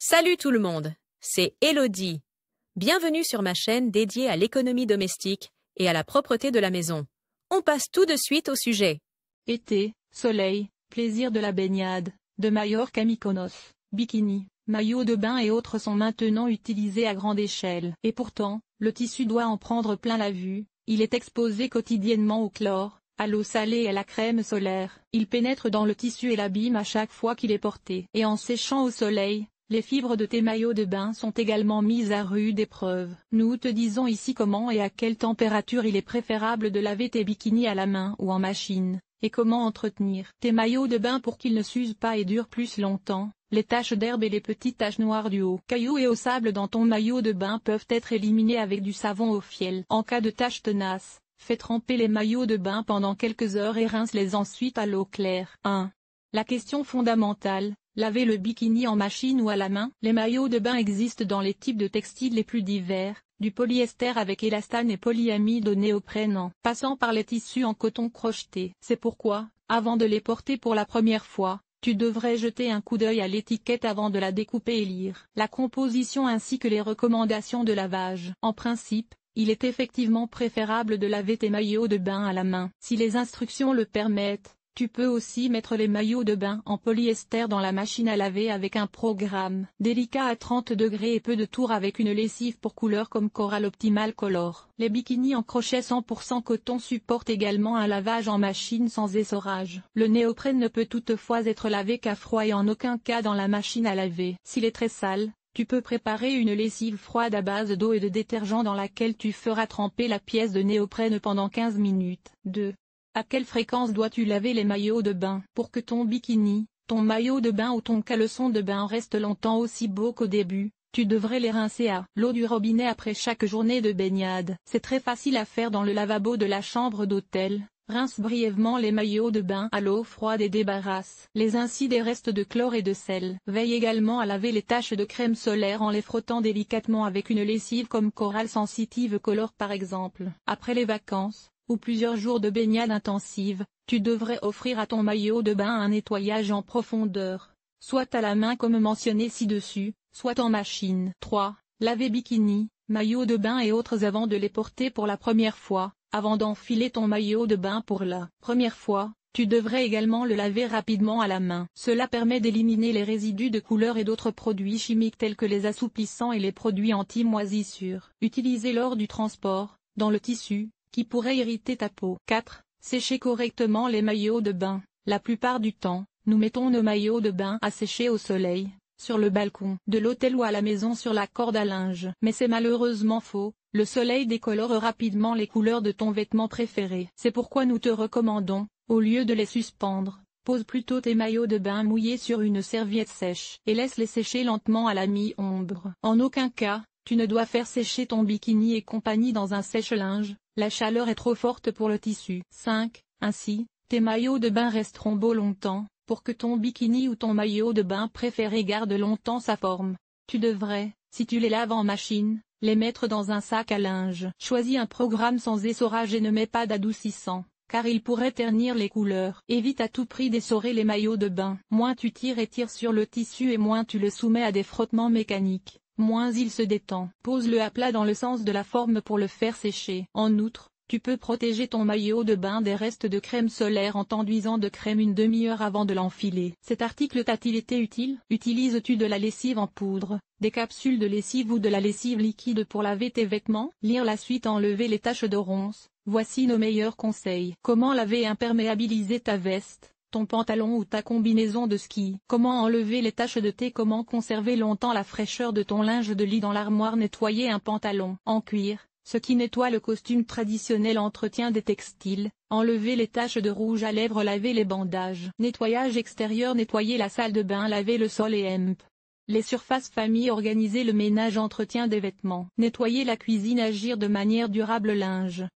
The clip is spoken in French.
Salut tout le monde, c'est Elodie. Bienvenue sur ma chaîne dédiée à l'économie domestique et à la propreté de la maison. On passe tout de suite au sujet. Été, soleil, plaisir de la baignade, de Majorque à Mykonos, bikini, maillots de bain et autres sont maintenant utilisés à grande échelle. Et pourtant, le tissu doit en prendre plein la vue, il est exposé quotidiennement au chlore, à l'eau salée et à la crème solaire. Il pénètre dans le tissu et l'abîme à chaque fois qu'il est porté. Et en séchant au soleil, les fibres de tes maillots de bain sont également mises à rude épreuve. Nous te disons ici comment et à quelle température il est préférable de laver tes bikinis à la main ou en machine, et comment entretenir tes maillots de bain pour qu'ils ne s'usent pas et durent plus longtemps. Les taches d'herbe et les petites taches noires du haut cailloux et au sable dans ton maillot de bain peuvent être éliminées avec du savon au fiel. En cas de taches tenaces, fais tremper les maillots de bain pendant quelques heures et rince-les ensuite à l'eau claire. 1. La question fondamentale: laver le bikini en machine ou à la main? Les maillots de bain existent dans les types de textiles les plus divers, du polyester avec élastane et polyamide au néoprène en passant par les tissus en coton crocheté. C'est pourquoi, avant de les porter pour la première fois, tu devrais jeter un coup d'œil à l'étiquette avant de la découper et lire la composition ainsi que les recommandations de lavage. En principe, il est effectivement préférable de laver tes maillots de bain à la main. Si les instructions le permettent, tu peux aussi mettre les maillots de bain en polyester dans la machine à laver avec un programme délicat à 30 degrés et peu de tours avec une lessive pour couleur comme Coral Optimal Color. Les bikinis en crochet 100% coton supportent également un lavage en machine sans essorage. Le néoprène ne peut toutefois être lavé qu'à froid et en aucun cas dans la machine à laver. S'il est très sale, tu peux préparer une lessive froide à base d'eau et de détergent dans laquelle tu feras tremper la pièce de néoprène pendant 15 minutes. 2. À quelle fréquence dois-tu laver les maillots de bain? Pour que ton bikini, ton maillot de bain ou ton caleçon de bain reste longtemps aussi beau qu'au début, tu devrais les rincer à l'eau du robinet après chaque journée de baignade. C'est très facile à faire dans le lavabo de la chambre d'hôtel. Rince brièvement les maillots de bain à l'eau froide et débarrasse-les ainsi des restes de chlore et de sel. Veille également à laver les taches de crème solaire en les frottant délicatement avec une lessive comme Coral Sensitive Color par exemple. Après les vacances, ou plusieurs jours de baignade intensive, tu devrais offrir à ton maillot de bain un nettoyage en profondeur, soit à la main comme mentionné ci-dessus, soit en machine. 3. Laver bikini, maillot de bain et autres avant de les porter pour la première fois. Avant d'enfiler ton maillot de bain pour la première fois, tu devrais également le laver rapidement à la main. Cela permet d'éliminer les résidus de couleur et d'autres produits chimiques tels que les assouplissants et les produits anti-moisissure, utilisés lors du transport, dans le tissu, qui pourrait irriter ta peau. 4. Sécher correctement les maillots de bain. La plupart du temps, nous mettons nos maillots de bain à sécher au soleil, sur le balcon de l'hôtel ou à la maison sur la corde à linge. Mais c'est malheureusement faux, le soleil décolore rapidement les couleurs de ton vêtement préféré. C'est pourquoi nous te recommandons, au lieu de les suspendre, pose plutôt tes maillots de bain mouillés sur une serviette sèche et laisse-les sécher lentement à la mi-ombre. En aucun cas, tu ne dois faire sécher ton bikini et compagnie dans un sèche-linge. La chaleur est trop forte pour le tissu. 5. Ainsi, tes maillots de bain resteront beaux longtemps. Pour que ton bikini ou ton maillot de bain préféré garde longtemps sa forme, tu devrais, si tu les laves en machine, les mettre dans un sac à linge. Choisis un programme sans essorage et ne mets pas d'adoucissant, car il pourrait ternir les couleurs. Évite à tout prix d'essorer les maillots de bain. Moins tu tires sur le tissu et moins tu le soumets à des frottements mécaniques, moins il se détend. Pose-le à plat dans le sens de la forme pour le faire sécher. En outre, tu peux protéger ton maillot de bain des restes de crème solaire en t'enduisant de crème une demi-heure avant de l'enfiler. Cet article t'a-t-il été utile? Utilises-tu de la lessive en poudre, des capsules de lessive ou de la lessive liquide pour laver tes vêtements? Lire la suite. Enlever les taches de ronces. Voici nos meilleurs conseils. Comment laver et imperméabiliser ta veste, ton pantalon ou ta combinaison de ski? Comment enlever les taches de thé? Comment conserver longtemps la fraîcheur de ton linge de lit dans l'armoire? Nettoyer un pantalon en cuir, ce qui nettoie le costume traditionnel. Entretien des textiles, enlever les taches de rouge à lèvres. Laver les bandages. Nettoyage extérieur. Nettoyer la salle de bain. Laver le sol et les surfaces famille. Organiser le ménage. Entretien des vêtements. Nettoyer la cuisine. Agir de manière durable. Linge,